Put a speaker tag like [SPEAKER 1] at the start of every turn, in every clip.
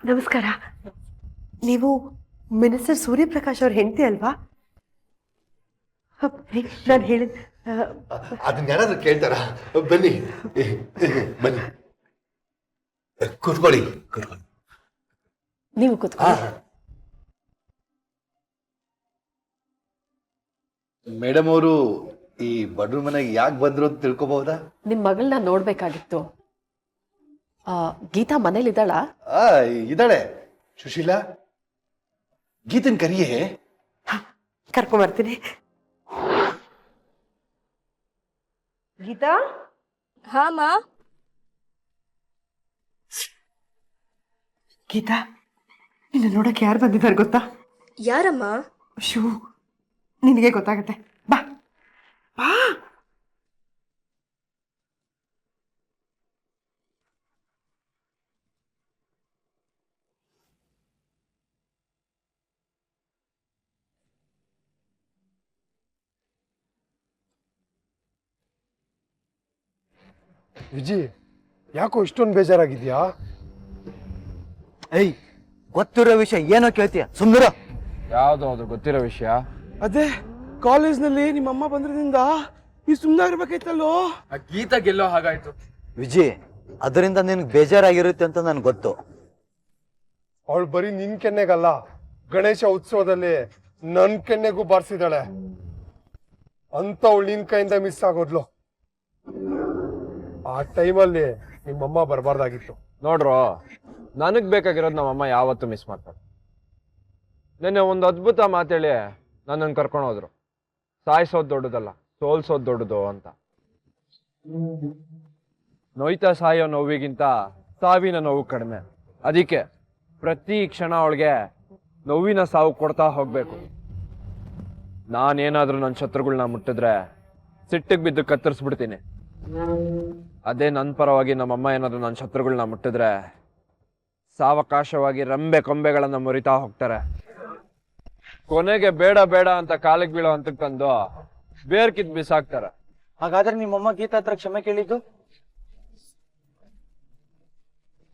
[SPEAKER 1] ನಮಸ್ಕಾರ. ನೀವು ಮಿನಿಸ್ಟರ್ ಸೂರ್ಯಪ್ರಕಾಶ್ ಅವ್ರ ಹೆಂಡತಿ ಅಲ್ವಾ? ನಾನು ಹೇಳಿದ
[SPEAKER 2] ಅದನ್ನ ಯಾರಾದ್ರೂ ಕೇಳ್ತಾರ? ಬನ್ನಿ ಬನ್ನಿ, ಕೂತ್ಕೊಳ್ಳಿ.
[SPEAKER 1] ನೀವು ಕೂತ್ಕೊಳ್ಳಿ.
[SPEAKER 2] ಮೇಡಮ್ ಅವರು ಈ ಬಡ್ರ ಮನೆಗೆ ಯಾಕೆ ಬಂದ್ರು ಅಂತ ತಿಳ್ಕೊಬಹುದಾ?
[SPEAKER 1] ನಿಮ್ಮ ಮಗಳನ್ನ ನೋಡ್ಬೇಕಾಗಿತ್ತು. ಗೀತಾ ಮನೇಲಿದ್ದಾಳ?
[SPEAKER 2] ಇದ್ದಾಳೆ. ಸುಶೀಲಾ, ಗೀತನ್ ಕರಿಯೇ.
[SPEAKER 1] ಕರ್ಕೊಂಬರ್ತೀನಿ. ಗೀತಾ.
[SPEAKER 3] ಹಾ ಮಾ.
[SPEAKER 1] ಗೀತಾ, ನಿನ್ನ ನೋಡಕ್ಕೆ ಯಾರು ಬಂದಿದ್ದಾರೆ ಗೊತ್ತಾ?
[SPEAKER 3] ಯಾರಮ್ಮ?
[SPEAKER 1] ಶೂ, ನಿನಗೆ ಗೊತ್ತಾಗತ್ತೆ. ಬಾ ಬಾ.
[SPEAKER 4] ವಿಜಿ, ಯಾಕೋ ಇಷ್ಟೊಂದು ಬೇಜಾರಾಗಿದ್ಯಾ?
[SPEAKER 5] ಏಯ್, ಗೊತ್ತಿರೋ ವಿಷಯ ಏನೋ ಕೇಳ್ತೀಯ? ಸುಂದರ,
[SPEAKER 6] ಯಾವ್ದು ಅದು ಗೊತ್ತಿರೋ ವಿಷಯ?
[SPEAKER 4] ಅದೇ ಕಾಲೇಜ್ನಲ್ಲಿ ನಿಮ್ಮಮ್ಮ ಬಂದ್ರದಿಂದ ಈ ಸುಮ್ಮನಾಗಿರ್ಬೇಕಾಯ್ತಲ್ಲೋ.
[SPEAKER 6] ಆ ಗೀತಾ ಗೆಲ್ಲೋ ಹಾಗಾಯ್ತು.
[SPEAKER 5] ವಿಜಿ, ಅದರಿಂದ ನಿನ್ಗೆ ಬೇಜಾರಾಗಿರುತ್ತೆ ಅಂತ ನನ್ಗೆ ಗೊತ್ತು.
[SPEAKER 4] ಅವಳು ಬರೀ ನಿನ್ ಕೆನ್ನೆಗಲ್ಲ, ಗಣೇಶ ಉತ್ಸವದಲ್ಲಿ ನನ್ ಕೆನ್ನೆಗೂ ಬಾರಿಸಿದಾಳೆ ಅಂತ ಅವಳು ನಿನ್ ಕೈಯಿಂದ ಮಿಸ್ ಆಗೋದ್ಲು. ಆ ಟೈಮಲ್ಲಿ ನಿಮ್ಮಮ್ಮ ಬರಬಾರ್ದಾಗಿತ್ತು.
[SPEAKER 6] ನೋಡ್ರೋ, ನನಗ್ ಬೇಕಾಗಿರೋದು ನಮ್ಮಮ್ಮ ಯಾವತ್ತೂ ಮಿಸ್ ಮಾಡ್ತಾರೆ. ನೆನ್ನೆ ಒಂದು ಅದ್ಭುತ ಮಾತೇಳಿ ನನ್ನನ್ನು ಕರ್ಕೊಂಡು ಹೋದ್ರು. ಸಾಯಿಸೋದು ದೊಡ್ಡದಲ್ಲ, ಸೋಲ್ಸೋದು ದೊಡ್ಡದು ಅಂತ. ನೋಯ್ತಾ ಸಾಯೋ ನೋವಿಗಿಂತ ಸಾವಿನ ನೋವು ಕಡಿಮೆ. ಅದಕ್ಕೆ ಪ್ರತಿ ಕ್ಷಣ ಅವಳಿಗೆ ನೋವಿನ ಸಾವು ಕೊಡ್ತಾ ಹೋಗ್ಬೇಕು. ನಾನೇನಾದ್ರೂ ನನ್ನ ಶತ್ರುಗಳನ್ನ ಮುಟ್ಟಿದ್ರೆ ಸಿಟ್ಟಿಗೆ ಬಿದ್ದು ಕತ್ತರಿಸ್ಬಿಡ್ತೀನಿ. ಅದೇ ನನ್ನ ಪರವಾಗಿ ನಮ್ಮಮ್ಮ ಏನಾದ್ರು ನನ್ನ ಶತ್ರುಗಳನ್ನ ಮುಟ್ಟಿದ್ರೆ ಸಾವಕಾಶವಾಗಿ ರಂಬೆ ಕೊಂಬೆಗಳನ್ನ ಮುರಿತಾ ಹೋಗ್ತಾರೆ. ಕೊನೆಗೆ ಬೇಡ ಬೇಡ ಅಂತ ಕಾಲಿಗೆ ಬೀಳೋ ಹಂತಕ್ಕೆ ತಂದು ಬೇರ್ಕಿದ್ ಬಿಸಾಕ್ತಾರೆ.
[SPEAKER 5] ಹಾಗಾದ್ರೆ ನಿಮ್ಮಮ್ಮ ಗೀತಾ ಹತ್ರ ಕ್ಷಮೆ ಕೇಳಿದ್ದು?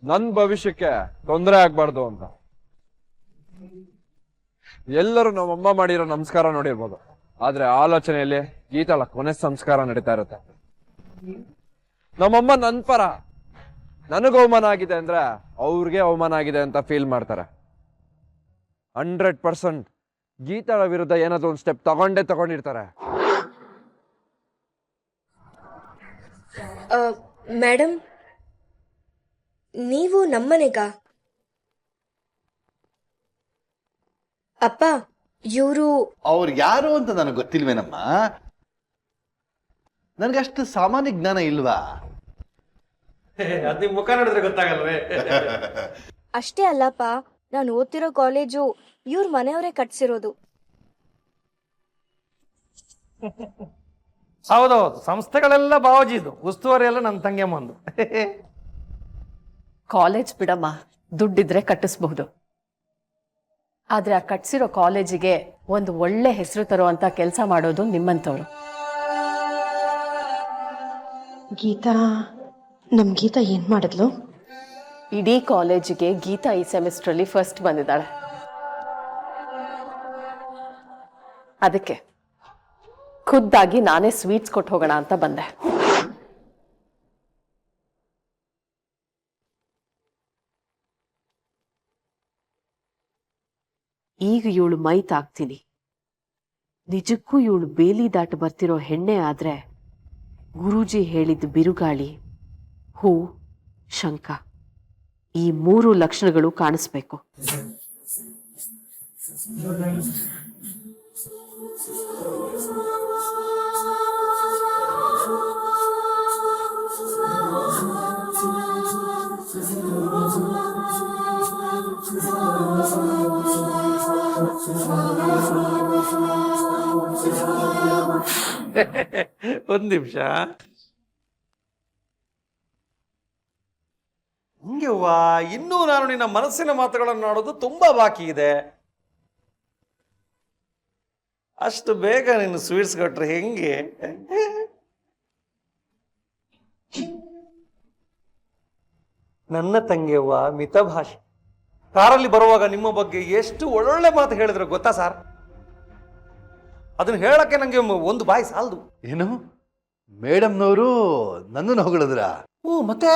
[SPEAKER 6] ನನ್ ಭವಿಷ್ಯಕ್ಕೆ ತೊಂದರೆ ಆಗ್ಬಾರ್ದು ಅಂತ. ಎಲ್ಲರೂ ನಮ್ಮಮ್ಮ ಮಾಡಿರೋ ನಮಸ್ಕಾರ ನೋಡಿರ್ಬೋದು, ಆದ್ರೆ ಆಲೋಚನೆಯಲ್ಲಿ ಗೀತಾಳ ಕೊನೆ ಸಂಸ್ಕಾರ ನಡೀತಾ ಇರುತ್ತೆ. ನಮ್ಮಮ್ಮ ನನ್ ಪರ. ನನಗೆ ಅವಮಾನ ಆಗಿದೆ ಅಂದ್ರೆ ಅವ್ರಿಗೆ ಅವಮಾನ ಆಗಿದೆ ಅಂತ ಫೀಲ್ ಮಾಡ್ತಾರೆ. 100% ಗೀತಾಳ ವಿರುದ್ಧ ಏನಾದ್ರು ಒಂದು ಸ್ಟೆಪ್ ತಗೊಂಡಿರ್ತಾರೆ.
[SPEAKER 3] ಮೇಡಮ್, ನೀವು ನಮ್ಮನೆಗ? ಅಪ್ಪ, ಇವರು
[SPEAKER 2] ಅವ್ರು ಯಾರು ಅಂತ ನನಗೆ ಗೊತ್ತಿಲ್ವೇನಮ್ಮ? ನನಗಷ್ಟು ಸಾಮಾನ್ಯ ಜ್ಞಾನ ಇಲ್ವಾ?
[SPEAKER 7] ಅದ್ ನಿಮ್ ಮುಖ ನೋಡಿದ್ರೆ ಗೊತ್ತಾಗಲ್ವೇ?
[SPEAKER 3] ಅಷ್ಟೇ ಅಲ್ಲಪ್ಪ, ನಾನು ಓದ್ತಿರೋ ಕಾಲೇಜು ಇವ್ರ ಮನೆಯವರೇ ಕಟ್ಸಿರೋದು.
[SPEAKER 7] ಹೌದೌದು, ಸಂಸ್ಥೆಗಳೆಲ್ಲ ಬಾವಾಜಿದು, ಉಸ್ತುವಾರಿ ಎಲ್ಲ ನನ್ನ ತಂಗಿಯಮ್ಮಂದು.
[SPEAKER 1] ಕಾಲೇಜ್ ಬಿಡಮ್ಮ, ದುಡ್ಡಿದ್ರೆ ಕಟ್ಟಿಸ್ಬಹುದು. ಆದ್ರೆ ಆ ಕಟ್ಸಿರೋ ಕಾಲೇಜಿಗೆ ಒಂದು ಒಳ್ಳೆ ಹೆಸರು ತರುವಂತ ಕೆಲಸ ಮಾಡೋದು ನಿಮ್ಮಂತವ್ರು.
[SPEAKER 8] ಗೀತಾ, ನಮ್ ಗೀತಾ ಏನ್ ಮಾಡಿದ್ಲು?
[SPEAKER 1] ಇಡೀ ಕಾಲೇಜಿಗೆ ಗೀತಾ ಈ ಸೆಮಿಸ್ಟ್ರಲ್ಲಿ ಫಸ್ಟ್ ಬಂದಿದ್ದಾಳೆ. ಅದಕ್ಕೆ ಖುದ್ದಾಗಿ ನಾನೇ ಸ್ವೀಟ್ಸ್ ಕೊಟ್ಟು ಹೋಗೋಣ ಅಂತ ಬಂದೆ. ಈಗ ಇವಳು ಮೈ ತಾಕ್ತೀನಿ. ನಿಜಕ್ಕೂ ಇವಳು ಬೇಲಿ ದಾಟ ಬರ್ತಿರೋ ಹೆಣ್ಣೆ ಆದ್ರೆ ಗುರೂಜಿ ಹೇಳಿದ ಬಿರುಗಾಳಿ, ಹೂ, ಶಂಖ, ಈ 3 ಲಕ್ಷಣಗಳು ಕಾಣಿಸ್ಬೇಕು.
[SPEAKER 7] ಒಂದ್ ನಿಮಿಷ. ಹಂಗೆವ್ವ, ಇನ್ನೂ ನಾನು ನಿನ್ನ ಮನಸ್ಸಿನ ಮಾತುಗಳನ್ನು ಆಡೋದು ತುಂಬಾ ಬಾಕಿ ಇದೆ. ಅಷ್ಟು ಬೇಗ ನೀನು ಸ್ವೀಟ್ಸ್ ಕೊಟ್ರೆ ಹೆಂಗೆ? ನನ್ನ ತಂಗಿಯವ್ವ ಮಿತಭಾಷೆ, ಕಾರಲ್ಲಿ ಬರುವಾಗ ನಿಮ್ಮ ಬಗ್ಗೆ ಎಷ್ಟು ಒಳ್ಳೊಳ್ಳೆ ಮಾತು ಹೇಳಿದ್ರು ಗೊತ್ತಾ ಸರ್? ಅದನ್ನ ಹೇಳಕ್ಕೆ ನಂಗೆ ಒಂದು ಬಾಯಿ ಸಾಲದು.
[SPEAKER 2] ಏನು ಮೇಡಮ್ನವರು ನನ್ನನ್ನು ಹೊಗಳಿದ್ರ?
[SPEAKER 7] ಹ್ಞೂ, ಮತ್ತೆ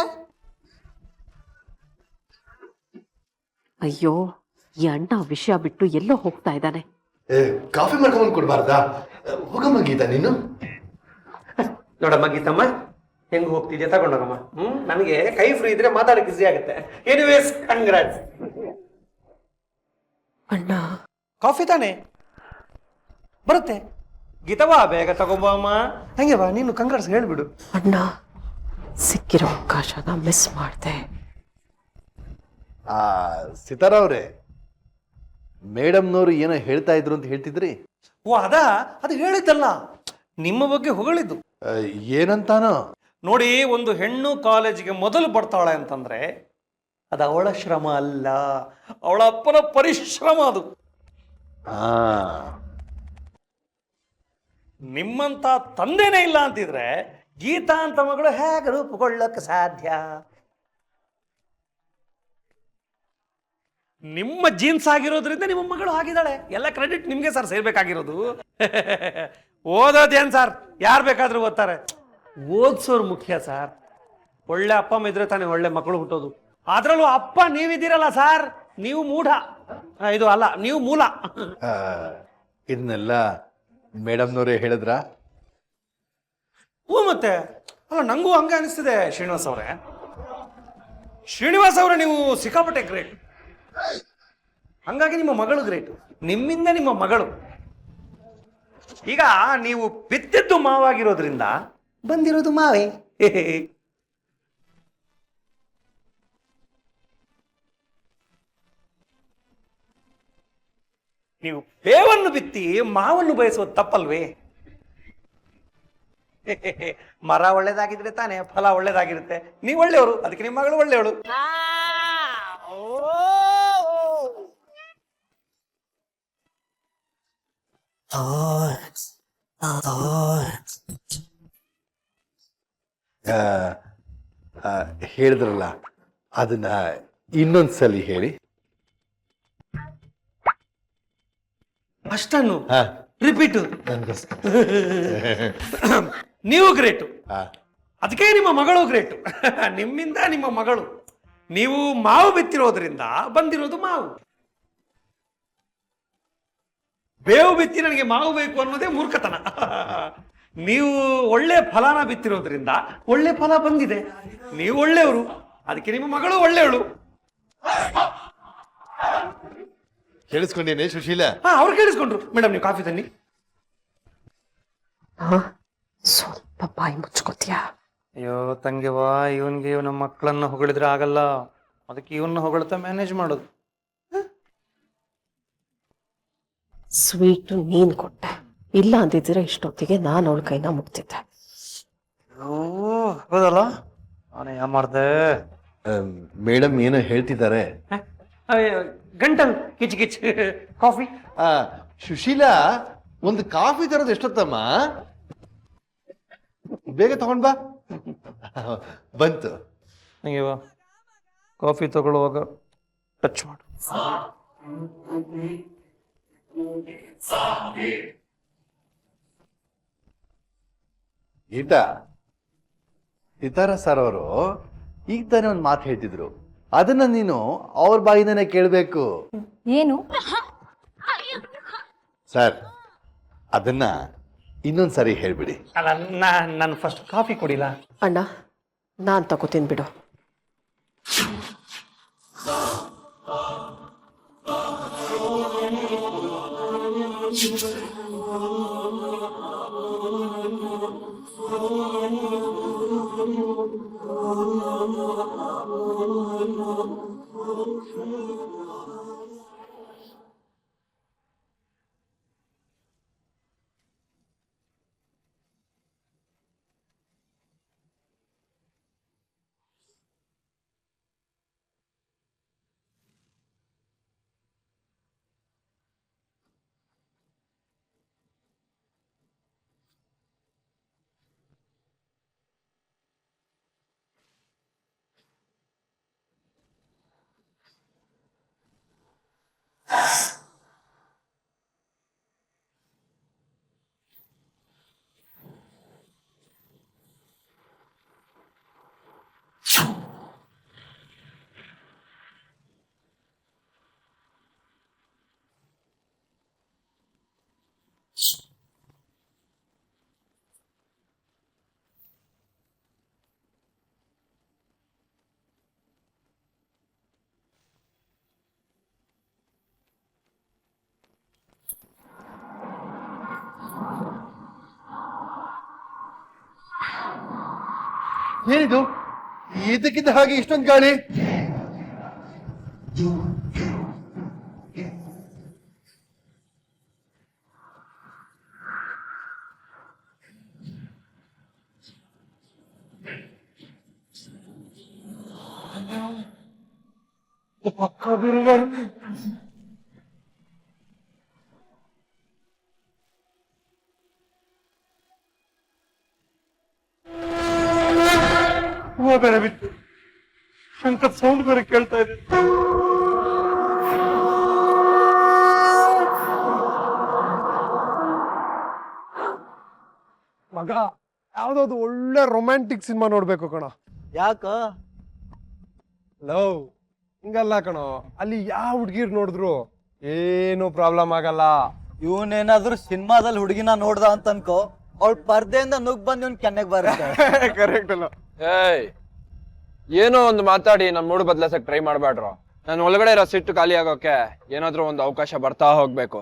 [SPEAKER 9] ಅಯ್ಯೋ, ಈ ಅಣ್ಣ ವಿಷಯ ಬಿಟ್ಟು ಎಲ್ಲೋ ಹೋಗ್ತಾ ಇದ್ದಾನೆ.
[SPEAKER 2] ಕಾಫಿ ಮಾಡ್ಕೊಂಡ್ ಕೊಡ್ಬಾರ್ದಾ? ಹೋಗಮ್ಮ ಗೀತಾ ನೀನು.
[SPEAKER 10] ನೋಡಮ್ಮ ಗೀತಮ್ಮ, ಹೆಂಗ್ ಹೋಗ್ತಿದ್ಯಾ ತಗೊಂಡೋಗಮ್ಮ. ನನಗೆ ಕೈ ಫ್ರೀ ಇದ್ರೆ ಮಾತಾಡಕ್ಕೆ ಈಸಿ ಆಗುತ್ತೆ. Anyways, congrats.
[SPEAKER 9] ಅಣ್ಣ,
[SPEAKER 10] ಕಾಫಿ ತಾನೆ ಬರುತ್ತೆ. ಗೀತವಾ, ಬೇಗ ತಗೊಂಬ ಅಮ್ಮ. ಹಂಗೆ ಬಾ, ನೀನು ಕಂಗ್ರಾಟ್ಸ್ ಹೇಳ್ಬಿಡು.
[SPEAKER 9] ಅಣ್ಣ, ಸಿಕ್ಕಿರೋ ಅವಕಾಶನ ಮಿಸ್ ಮಾಡ್ದೆ.
[SPEAKER 2] ಸಿತಾರ ಅವ್ರೆ, ಮೇಡಮ್ನವರು ಏನೋ ಹೇಳ್ತಾ ಇದ್ರು ಅಂತ ಹೇಳ್ತಿದ್ರಿ?
[SPEAKER 7] ಓ ಅದು ಹೇಳಿದ್ದಲ್ಲ, ನಿಮ್ಮ ಬಗ್ಗೆ ಹೊಗಳಿದ್ದು.
[SPEAKER 2] ಏನಂತಾನೋ?
[SPEAKER 7] ನೋಡಿ, ಒಂದು ಹೆಣ್ಣು ಕಾಲೇಜಿಗೆ ಮೊದಲು ಬರ್ತಾಳೆ ಅಂತಂದ್ರೆ ಅದು ಅವಳ ಶ್ರಮ ಅಲ್ಲ, ಅವಳ ಅಪ್ಪನ ಪರಿಶ್ರಮ ಅದು. ನಿಮ್ಮಂತ ತಂದೆನೇ ಇಲ್ಲ ಅಂತಿದ್ರೆ ಗೀತಾ ಅಂತ ಮಗಳು ಹೇಗೆ ರೂಪುಗೊಳ್ಳಕ್ಕೆ ಸಾಧ್ಯ? ನಿಮ್ಮ ಜೀನ್ಸ್ ಆಗಿರೋದ್ರಿಂದ ನಿಮ್ಮ ಮಗಳು ಆಗಿದ್ದಾಳೆ. ಎಲ್ಲ ಕ್ರೆಡಿಟ್ ನಿಮ್ಗೆ ಸರ್ ಸೇರ್ಬೇಕಾಗಿರೋದು. ಓದೋದೇನ್ ಸರ್, ಯಾರು ಬೇಕಾದ್ರೂ ಓದ್ತಾರೆ. ಓದ್ಸೋರು ಮುಖ್ಯ ಸರ್. ಒಳ್ಳೆ ಅಪ್ಪ ಅಮ್ಮ ಇದ್ರೆ ತಾನೇ ಒಳ್ಳೆ ಮಕ್ಕಳು ಹುಟ್ಟೋದು. ಅದ್ರಲ್ಲೂ ಅಪ್ಪ ನೀವಿದ್ದೀರಲ್ಲ ಸರ್, ನೀವು ಮೂಢ. ಇದು ಅಲ್ಲ, ನೀವು ಮೂಲ.
[SPEAKER 2] ಇದನ್ನೆಲ್ಲ ಮೇಡಮ್ನವರೇ ಹೇಳಿದ್ರ?
[SPEAKER 7] ಹ್ಞೂ, ಮತ್ತೆ ಅಲ್ಲ, ನಂಗೂ ಹಂಗೆ ಅನಿಸ್ತಿದೆ ಶ್ರೀನಿವಾಸ್ ಅವರೇ. ಶ್ರೀನಿವಾಸ್ ಅವರೇ, ನೀವು ಸಿಕ್ಕಾಪಟ್ಟೆ ಗ್ರೇಟ್. ಹಂಗಾಗಿ ನಿಮ್ಮ ಮಗಳು ಗ್ರೇಟ್. ನಿಮ್ಮಿಂದ ನಿಮ್ಮ ಮಗಳು. ಈಗ ನೀವು ಬಿತ್ತಿದ್ದು ಮಾವಾಗಿರೋದ್ರಿಂದ ಬಂದಿರೋದು ಮಾವೇ. ನೀವು ಬೇವನ್ನು ಬಿತ್ತಿ ಮಾವನ್ನು ಬಯಸುವುದು ತಪ್ಪಲ್ವೇ? ಮರ ಒಳ್ಳೇದಾಗಿದ್ರೆ ತಾನೇ ಫಲ ಒಳ್ಳೇದಾಗಿರುತ್ತೆ. ನೀವು ಒಳ್ಳೆಯವರು, ಅದಕ್ಕೆ ನಿಮ್ಮ ಮಗಳು ಒಳ್ಳೆಯವಳು.
[SPEAKER 2] ಹೇಳಿದ್ರಲ್ಲ, ಅದನ್ನ ಇನ್ನೊಂದ್ಸಲಿ ಹೇಳಿ.
[SPEAKER 7] ಅಷ್ಟನ್ನು ರಿಪೀಟು. ನೀವು ಗ್ರೇಟು, ಅದಕ್ಕೆ ನಿಮ್ಮ ಮಗಳು ಗ್ರೇಟು. ನಿಮ್ಮಿಂದ ನಿಮ್ಮ ಮಗಳು. ನೀವು ಮಾವು ಬಿತ್ತಿರೋದ್ರಿಂದ ಬಂದಿರೋದು ಮಾವು. ಬೇವು ಬಿತ್ತಿ ನನಗೆ ಮಾವು ಬೇಕು ಅನ್ನೋದೇ ಮೂರ್ಖತನ. ನೀವು ಒಳ್ಳೆ ಫಲನ ಬಿತ್ತಿರೋದ್ರಿಂದ ಒಳ್ಳೆ ಫಲ ಬಂದಿದೆ. ನೀವು ಒಳ್ಳೆಯವರು, ಅದಕ್ಕೆ ನಿಮ್ಮ ಮಗಳು ಒಳ್ಳೆಯವಳು.
[SPEAKER 2] ಕೇಳಿಸ್ಕೊಂಡೇನೆ ಸುಶೀಲ?
[SPEAKER 7] ಅವ್ರು ಕೇಳಿಸ್ಕೊಂಡ್ರು. ಮೇಡಮ್, ನೀವು ಕಾಫಿ ತನ್ನಿ.
[SPEAKER 9] ಸ್ವಲ್ಪ ಬಾಯಿ ಮುಚ್ಕೋತೀಯಾ?
[SPEAKER 10] ಅಯ್ಯೋ ತಂಗಿವಾ, ಇವನ್ಗೆ ಇವನ ಮಕ್ಕಳನ್ನ ಹೊಗಳಿದ್ರೆ ಆಗಲ್ಲ. ಅದಕ್ಕೆ ಇವನ್ನ ಹೊಗಳ್ತಾ ಮ್ಯಾನೇಜ್ ಮಾಡೋದು.
[SPEAKER 9] ಸ್ವೀಟು ನೀನ್ ಕೊಟ್ಟೆ, ಇಲ್ಲ ಅಂದಿದ್ರೆ ಇಷ್ಟೊತ್ತಿಗೆ ನಾನು ಅವಳ ಕೈನ ಮುಗ್ತಿದ್ದೆ.
[SPEAKER 10] ಹೌದಲ್ಲ, ನಾನೇ ಯಾ ಮಾಡ್ದೆ.
[SPEAKER 2] ಮೇಡಮ್ ಏನೋ ಹೇಳ್ತಿದ್ದಾರೆ.
[SPEAKER 10] ಗಂಟಲ್ ಕಿಚ್ ಕಿಚ್. ಕಾಫಿ
[SPEAKER 2] ಸುಶೀಲಾ, ಒಂದು ಕಾಫಿ ತರೋದು ಎಷ್ಟೊತ್ತಮ್ಮ? ಬೇಗ ತಗೊಂಡ್ ಬಾ. ಬಂತು.
[SPEAKER 10] ಹಂಗೆವಾ, ಕಾಫಿ ತಗೊಳ್ಳುವಾಗ ಟಚ್ ಮಾಡು.
[SPEAKER 2] ಗೀತಾ, ಸಿತಾರ ಸರ್ ಅವರು ಈಗ ತಾನೇ ಒಂದು ಮಾತು ಹೇಳ್ತಿದ್ರು. ಅದನ್ನ ನೀನು ಅವ್ರ ಬಾಯಿಂದನೇ ಕೇಳಬೇಕು.
[SPEAKER 3] ಏನು?
[SPEAKER 2] ಸರ್, ಅದನ್ನ ಇನ್ನೊಂದ್ಸರಿ ಹೇಳ್ಬಿಡಿ.
[SPEAKER 10] ಅಲ್ಲ, ನಾನು ಫಸ್ಟ್ ಕಾಫಿ ಕುಡಿಲ್ಲ.
[SPEAKER 9] ಅಣ್ಣ, ನಾನ್ ತಗೋತೀನಿ ಬಿಡು.
[SPEAKER 4] ಏನಿದು ಇದಕ್ಕಿದ್ದ ಹಾಗೆ ಇಷ್ಟೊಂದು ಗಾಳಿ? ಪಕ್ಕ ಬೀರುವರು. ಹೂವ ಬೇರೆ ಬಿತ್ತು, ಶಂಕರ್ ಸೌಂಡ್ ಬೇರೆ ಕೇಳ್ತಾ ಇದೆ. ಮಗ, ಯಾವ್ದಾದ್ರು ಒಳ್ಳೆ ರೊಮ್ಯಾಂಟಿಕ್ ಸಿನಿಮಾ ನೋಡ್ಬೇಕು ಕಣ.
[SPEAKER 5] ಯಾಕ?
[SPEAKER 4] ಲವ್ ಹಿಂಗಲ್ಲ ಕಣೋ, ಅಲ್ಲಿ ಯಾವ ಹುಡ್ಗಿರ್ ನೋಡಿದ್ರು ಏನು ಪ್ರಾಬ್ಲಮ್ ಆಗಲ್ಲ.
[SPEAKER 5] ಇವನೇನಾದ್ರೂ ಸಿನಿಮಾದಲ್ಲಿ ಹುಡುಗಿನ ನೋಡ್ದ ಅಂತ ಅನ್ಕೋ, ಅವಳ ಪರ್ದೆಯಿಂದ ನುಗ್ ಬಂದ್ ಇವ್ನ್ ಕೆನ್ನೆಗ್ ಬರುತ್ತೆ.
[SPEAKER 4] ಕರೆಕ್ಟ್ ಅಲ್ಲ?
[SPEAKER 6] ಏಯ್, ಏನೋ ಒಂದು ಮಾತಾಡಿ ನಮ್ ಮೂಡ್ ಬದ್ಲಾಸಕ್ ಟ್ರೈ ಮಾಡ್ಬೇಡ್ರು. ನಾನು ಒಳಗಡೆ ಇರೋ ಸಿಟ್ಟು ಖಾಲಿ ಆಗೋಕೆ ಏನಾದ್ರೂ ಒಂದು ಅವಕಾಶ ಬರ್ತಾ ಹೋಗ್ಬೇಕು.